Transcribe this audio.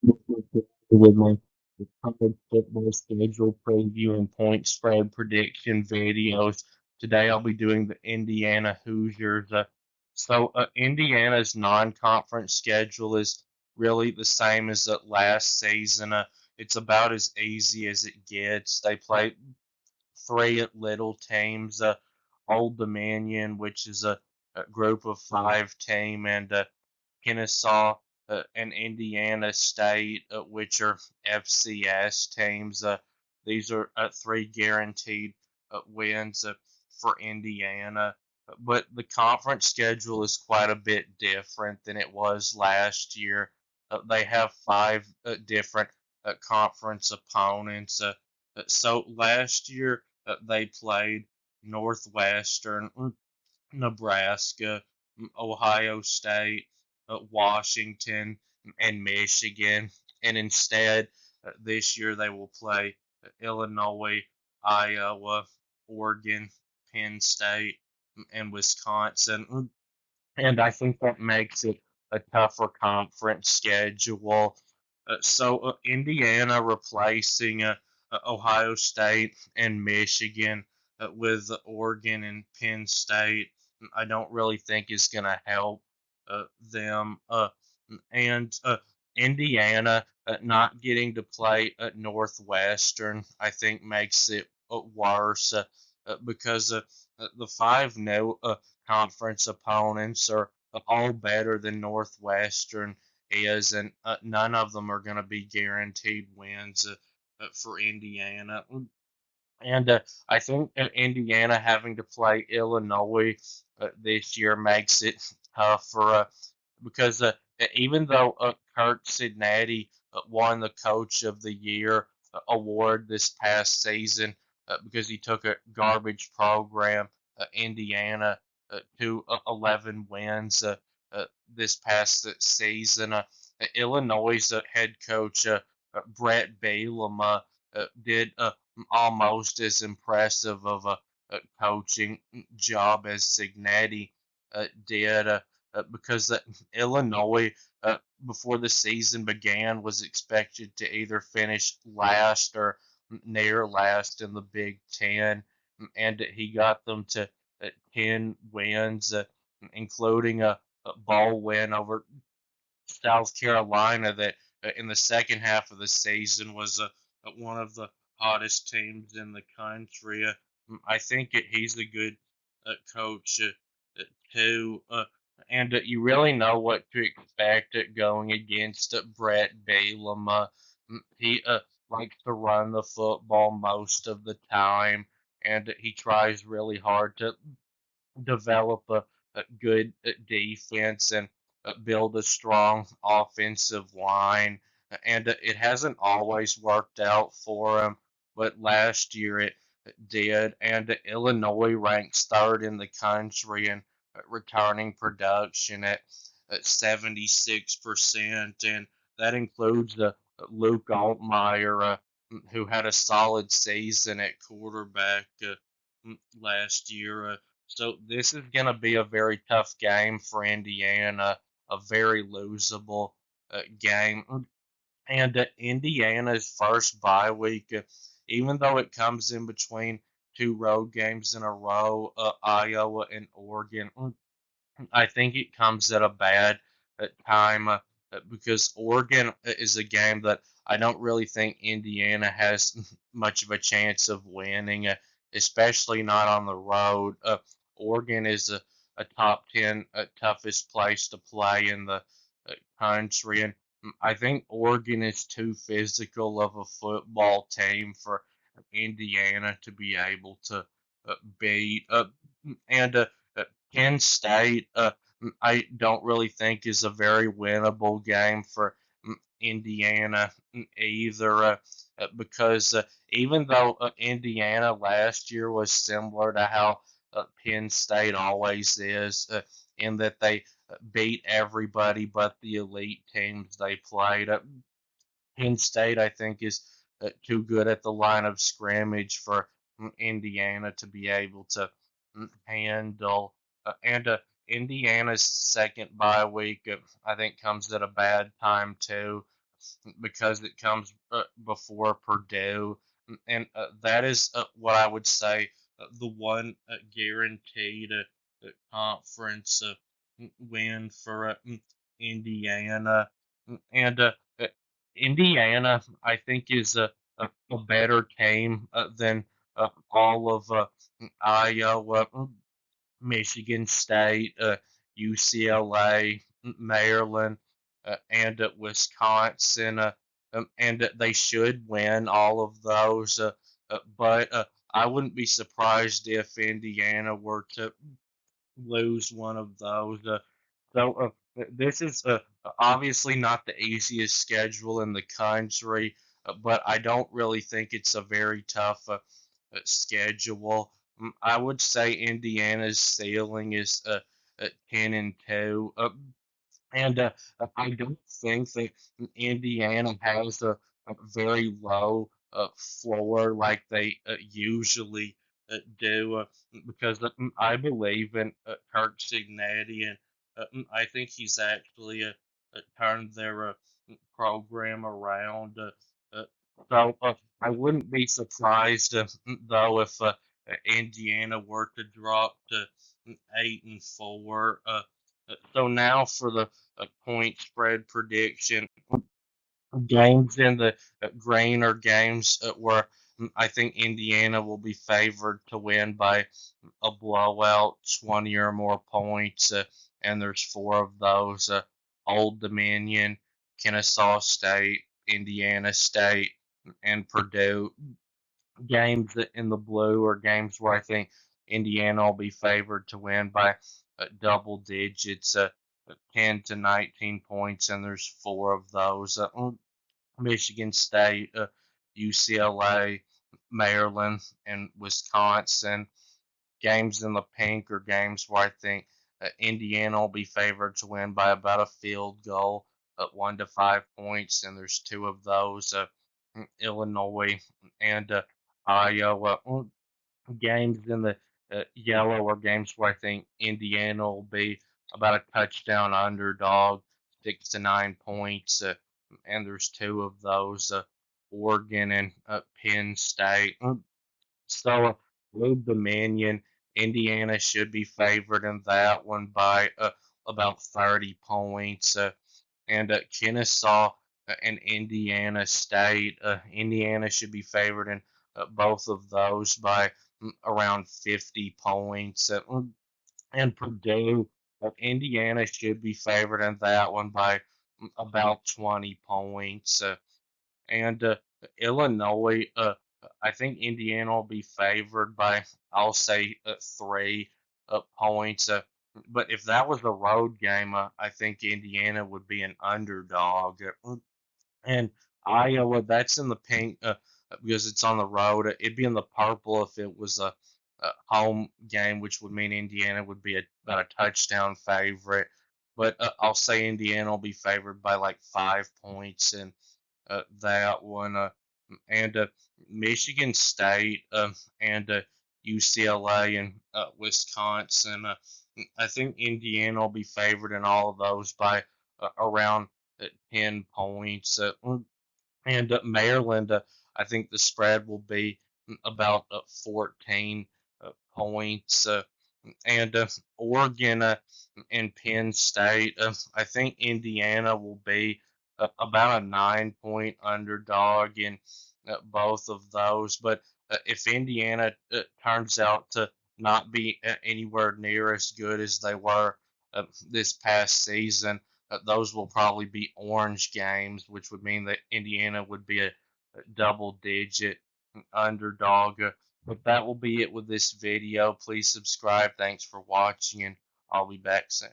with my college football schedule preview and point spread prediction videos. Today I'll be doing the Indiana Hoosiers. Indiana's non-conference schedule is really the same as the last season. It's about as easy as it gets. They play three little teams. Old Dominion, which is a group of five team, and Kennesaw and Indiana State, which are FCS teams. These are three guaranteed wins for Indiana. But the conference schedule is quite a bit different than it was last year. They have five different conference opponents. So last year they played Northwestern, Nebraska, Ohio State, Washington, and Michigan. And instead, this year they will play Illinois, Iowa, Oregon, Penn State, and Wisconsin. And I think that makes it a tougher conference schedule. Indiana replacing Ohio State and Michigan with Oregon and Penn State, I don't really think is going to help them. And Indiana not getting to play at Northwestern, I think makes it worse because the five no conference opponents are all better than Northwestern is, and none of them are going to be guaranteed wins for Indiana. And I think Indiana having to play Illinois this year makes it tough because even though Curt Cignetti won the Coach of the Year award this past season because he took a garbage program, Indiana, to 11 wins this past season. Illinois' head coach Brett Bielema did almost as impressive of a coaching job as Cignetti did because Illinois, before the season began, was expected to either finish last or near last in the Big Ten, and he got them to 10 wins, including a bowl win over South Carolina that in the second half of the season was one of the hottest teams in the country. I think he's a good coach too, and you really know what to expect going against Brett Bielema. He likes to run the football most of the time, and he tries really hard to develop a good defense and build a strong offensive line. And it hasn't always worked out for him, but last year it did. And Illinois ranks third in the country in returning production at 76%. And that includes Luke Altmaier, who had a solid season at quarterback last year. So this is going to be a very tough game for Indiana, a very losable game. And Indiana's first bye week, even though it comes in between two road games in a row, Iowa and Oregon, I think it comes at a bad time because Oregon is a game that I don't really think Indiana has much of a chance of winning, especially not on the road. Oregon is a top 10 toughest place to play in the country, and I think Oregon is too physical of a football team for Indiana to be able to beat. And Penn State, I don't really think is a very winnable game for Indiana either, because even though Indiana last year was similar to how Penn State always is, in that they beat everybody but the elite teams they played. Penn State, I think, is too good at the line of scrimmage for Indiana to be able to handle. And Indiana's second bye week, I think, comes at a bad time too. because it comes before Purdue, and that is what I would say the one guaranteed conference win for Indiana, and uh, Indiana I think is a better team than all of Iowa, Michigan State, UCLA, Maryland, and Wisconsin, and they should win all of those. But I wouldn't be surprised if Indiana were to lose one of those. This is obviously not the easiest schedule in the country, but I don't really think it's a very tough schedule. I would say Indiana's ceiling is 10-2. And I don't think that Indiana has a very low floor like they usually do, because I believe in Curt Cignetti, and I think he's actually turned their program around. Uh, so I wouldn't be surprised, though, if Indiana were to drop to 8-4. So now for the point spread prediction, games in the grain or games where I think Indiana will be favored to win by a blowout, 20 or more points, and there's four of those: Old Dominion, Kennesaw State, Indiana State, and Purdue. Games in the blue are games where I think Indiana will be favored to win by double digits, 10 to 19 points, and there's four of those. Michigan State, UCLA, Maryland, and Wisconsin. Games in the pink are games where I think Indiana will be favored to win by about a field goal at 1 to 5 points, and there's two of those. Illinois and Iowa. Games in the yellow are games where I think Indiana will be about a touchdown underdog, 6 to 9 points, and there's two of those. Oregon and Penn State. So, Old Dominion, Indiana should be favored in that one by about 30 points. And Kennesaw and Indiana State. Indiana should be favored in both of those by around 50 points. And Purdue, Indiana should be favored in that one by about 20 points. And Illinois, I think Indiana will be favored by, I'll say, 3 points. But if that was a road game, I think Indiana would be an underdog. And Iowa, that's in the pink because it's on the road. It'd be in the purple if it was a home game, which would mean Indiana would be about a touchdown favorite. But I'll say Indiana will be favored by like 5 points in that one. And Michigan State and UCLA and Wisconsin. I think Indiana will be favored in all of those by around 10 points. And Maryland, I think the spread will be about 14 points. And Oregon and Penn State, I think Indiana will be about a 9 point underdog in both of those. But if Indiana turns out to not be anywhere near as good as they were this past season, those will probably be orange games, which would mean that Indiana would be a double digit underdog. But that will be it with this video. Please subscribe. Thanks for watching, and I'll be back soon.